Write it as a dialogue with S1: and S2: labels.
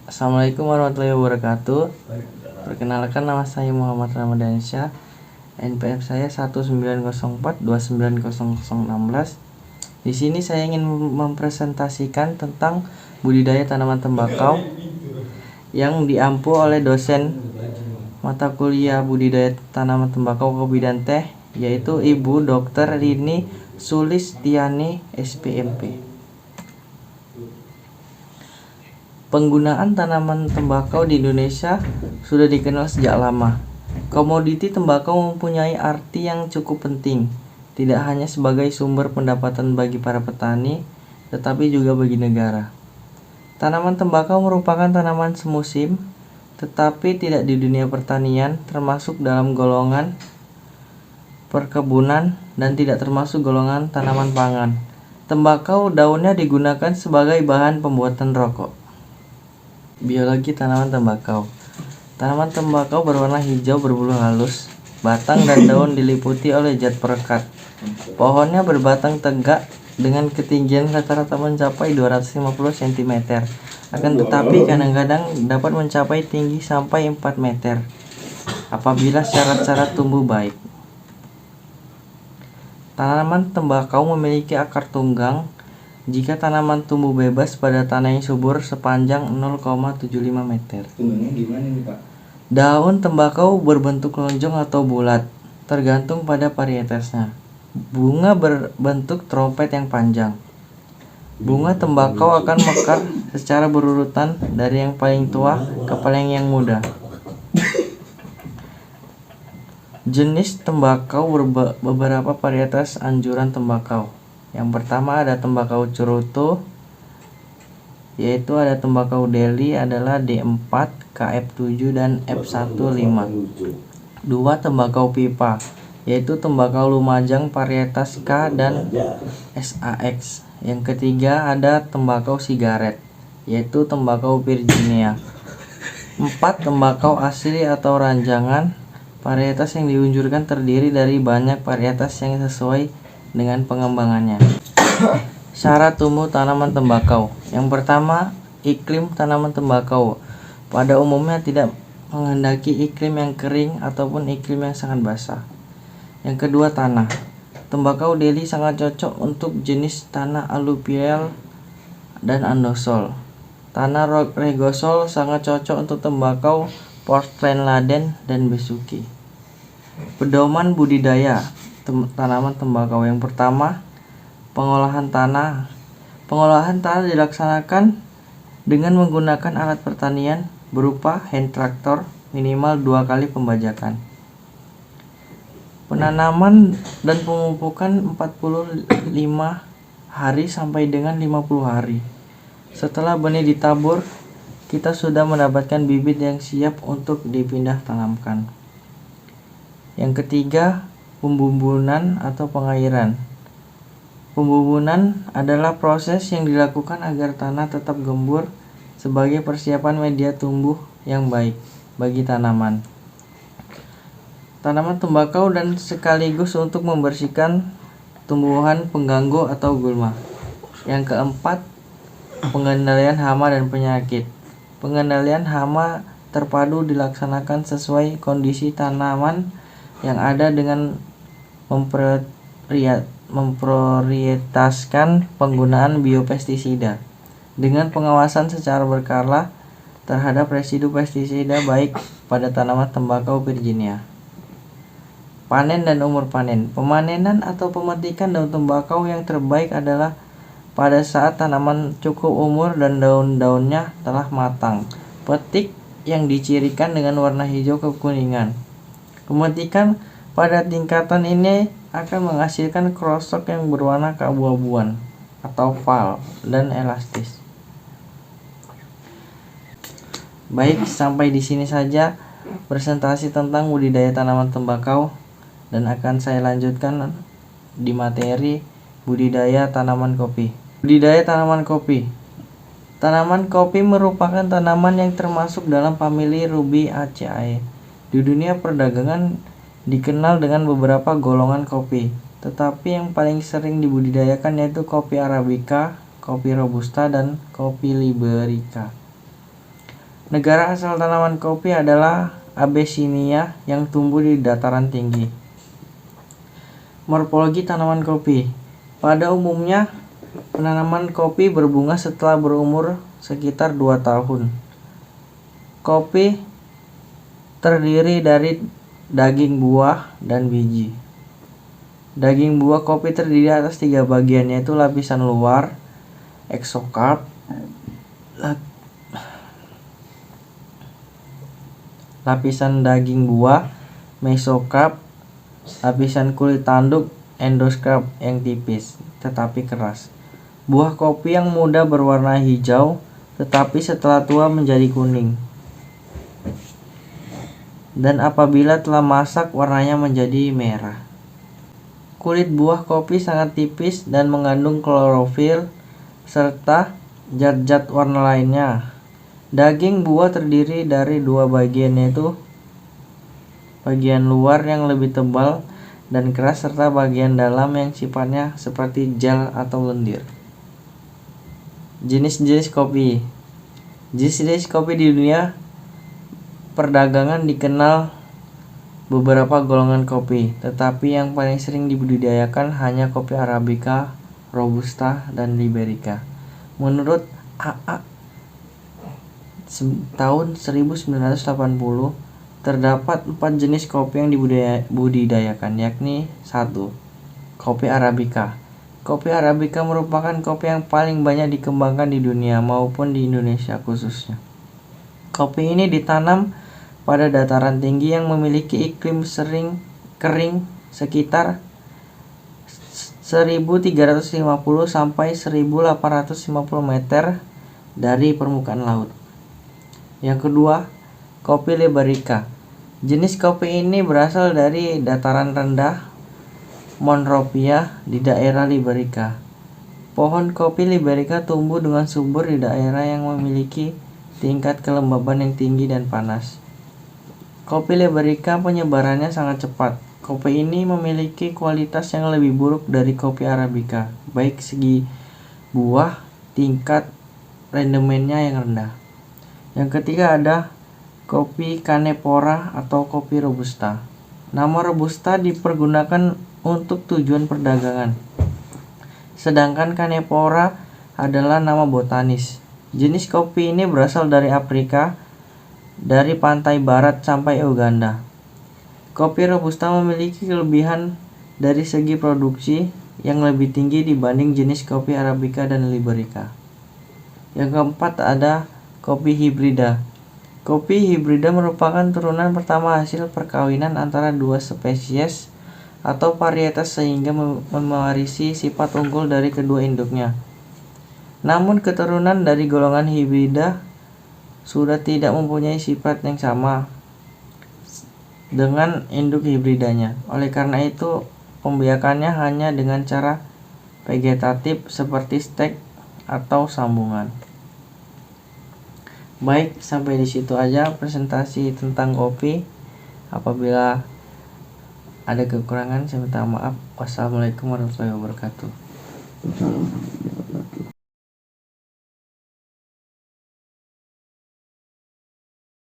S1: Assalamualaikum warahmatullahi wabarakatuh. Perkenalkan, nama saya Muhammad Ramadhansyah. NPM saya 1904290016. Di sini saya ingin mempresentasikan tentang budidaya tanaman tembakau yang diampu oleh dosen mata kuliah budidaya tanaman tembakau kopi dan teh, yaitu Ibu Dr. Rini Sulistiani SPMP. Penggunaan tanaman tembakau di Indonesia sudah dikenal sejak lama. Komoditi tembakau mempunyai arti yang cukup penting, tidak hanya sebagai sumber pendapatan bagi para petani, tetapi juga bagi negara. Tanaman tembakau merupakan tanaman semusim, tetapi tidak di dunia pertanian, termasuk dalam golongan perkebunan dan tidak termasuk golongan tanaman pangan. Tembakau daunnya digunakan sebagai bahan pembuatan rokok. Biologi tanaman tembakau. Tanaman tembakau berwarna hijau berbulu halus. Batang dan daun diliputi oleh zat perekat. Pohonnya berbatang tegak dengan ketinggian rata-rata mencapai 250 cm. Akan tetapi kadang-kadang dapat mencapai tinggi sampai 4 meter apabila syarat-syarat tumbuh baik. Tanaman tembakau memiliki akar tunggang jika tanaman tumbuh bebas pada tanah yang subur sepanjang 0,75 meter. Daun tembakau berbentuk lonjong atau bulat, tergantung pada varietasnya. Bunga berbentuk trompet yang panjang. Bunga tembakau akan mekar secara berurutan dari yang paling tua ke paling yang muda. Jenis tembakau beberapa varietas anjuran tembakau. Yang pertama ada tembakau cerutu, yaitu ada tembakau Delhi adalah D4, KF7 dan F15. Dua, tembakau pipa, yaitu tembakau lumajang varietas K dan SAX. Yang ketiga ada tembakau sigaret, yaitu tembakau Virginia. 4, tembakau asli atau ranjangan, varietas yang diunjurkan terdiri dari banyak varietas yang sesuai dengan pengembangannya. Syarat tumbuh tanaman tembakau. Yang pertama, iklim tanaman tembakau pada umumnya tidak menghendaki iklim yang kering ataupun iklim yang sangat basah. Yang kedua, tanah. Tembakau Delhi sangat cocok untuk jenis tanah aluvial dan andosol. Tanah regosol sangat cocok untuk tembakau Portland Laden dan Besuki. Pedoman budidaya tanaman tembakau. Yang pertama, pengolahan tanah. Pengolahan tanah dilaksanakan dengan menggunakan alat pertanian berupa hand tractor minimal 2 kali pembajakan. Penanaman dan pemupukan 45 hari sampai dengan 50 hari. Setelah benih ditabur, kita sudah mendapatkan bibit yang siap untuk dipindah tanamkan. Yang ketiga, pembumbunan atau pengairan. Pembumbunan adalah proses yang dilakukan agar tanah tetap gembur sebagai persiapan media tumbuh yang baik bagi tanaman tembakau dan sekaligus untuk membersihkan tumbuhan pengganggu atau gulma. Yang keempat, pengendalian hama dan penyakit. Pengendalian hama terpadu dilaksanakan sesuai kondisi tanaman yang ada dengan memprioritaskan penggunaan biopestisida dengan pengawasan secara berkala terhadap residu pestisida baik pada tanaman tembakau Virginia. Panen dan umur panen. Pemanenan atau pemetikan daun tembakau yang terbaik adalah pada saat tanaman cukup umur dan daun-daunnya telah matang. Petik yang dicirikan dengan warna hijau kekuningan. Pemetikan pada tingkatan ini akan menghasilkan krosok yang berwarna keabu-abuan atau val dan elastis. Baik, sampai di sini saja presentasi tentang budidaya tanaman tembakau, dan akan saya lanjutkan di materi budidaya tanaman kopi. Budidaya tanaman kopi. Tanaman kopi merupakan tanaman yang termasuk dalam famili Rubiaceae. Di dunia perdagangan dikenal dengan beberapa golongan kopi, tetapi yang paling sering dibudidayakan yaitu kopi Arabica, kopi Robusta, dan kopi Liberica. Negara asal tanaman kopi adalah Abyssinia yang tumbuh di dataran tinggi. Morfologi tanaman kopi. Pada umumnya, penanaman kopi berbunga setelah berumur sekitar 2 tahun. Kopi terdiri dari daging buah dan biji. Daging buah kopi terdiri atas 3 bagian, yaitu lapisan luar, exocarp, lapisan daging buah, mesocarp, lapisan kulit tanduk, endoscarp yang tipis tetapi keras. Buah kopi yang muda berwarna hijau, tetapi setelah tua menjadi kuning. Dan apabila telah masak, warnanya menjadi merah. Kulit buah kopi sangat tipis dan mengandung klorofil serta zat-zat warna lainnya. Daging buah terdiri dari 2 bagian, yaitu bagian luar yang lebih tebal dan keras serta bagian dalam yang sifatnya seperti gel atau lendir. Jenis-jenis kopi. Jenis-jenis kopi di dunia perdagangan dikenal beberapa golongan kopi, tetapi yang paling sering dibudidayakan hanya kopi Arabica, Robusta, dan Liberica. Menurut AA tahun 1980, terdapat 4 jenis kopi yang dibudidayakan, yakni 1. Kopi Arabica. Kopi Arabica merupakan kopi yang paling banyak dikembangkan di dunia maupun di Indonesia khususnya. Kopi ini ditanam pada dataran tinggi yang memiliki iklim kering sekitar 1350 sampai 1850 meter dari permukaan laut. Yang kedua, kopi Liberica. Jenis kopi ini berasal dari dataran rendah Monrovia di daerah Liberica. Pohon kopi Liberica tumbuh dengan subur di daerah yang memiliki tingkat kelembaban yang tinggi dan panas. Kopi Liberica penyebarannya sangat cepat. Kopi ini memiliki kualitas yang lebih buruk dari kopi Arabica, baik segi buah, tingkat rendemennya yang rendah. Yang ketiga ada kopi Canepora atau kopi Robusta. Nama Robusta dipergunakan untuk tujuan perdagangan, sedangkan Canepora adalah nama botanis. Jenis kopi ini berasal dari Afrika, dari pantai barat sampai Uganda. Kopi Robusta memiliki kelebihan dari segi produksi yang lebih tinggi dibanding jenis kopi Arabica dan Liberica. Yang keempat ada kopi hibrida. Kopi hibrida merupakan turunan pertama hasil perkawinan antara 2 spesies atau varietas sehingga mewarisi sifat unggul dari kedua induknya. Namun keturunan dari golongan hibrida sudah tidak mempunyai sifat yang sama dengan induk hibridanya. Oleh karena itu, pembiakannya hanya dengan cara vegetatif seperti stek atau sambungan. Baik, sampai di situ aja presentasi tentang kopi. Apabila ada kekurangan, saya minta maaf. Wassalamualaikum warahmatullahi wabarakatuh.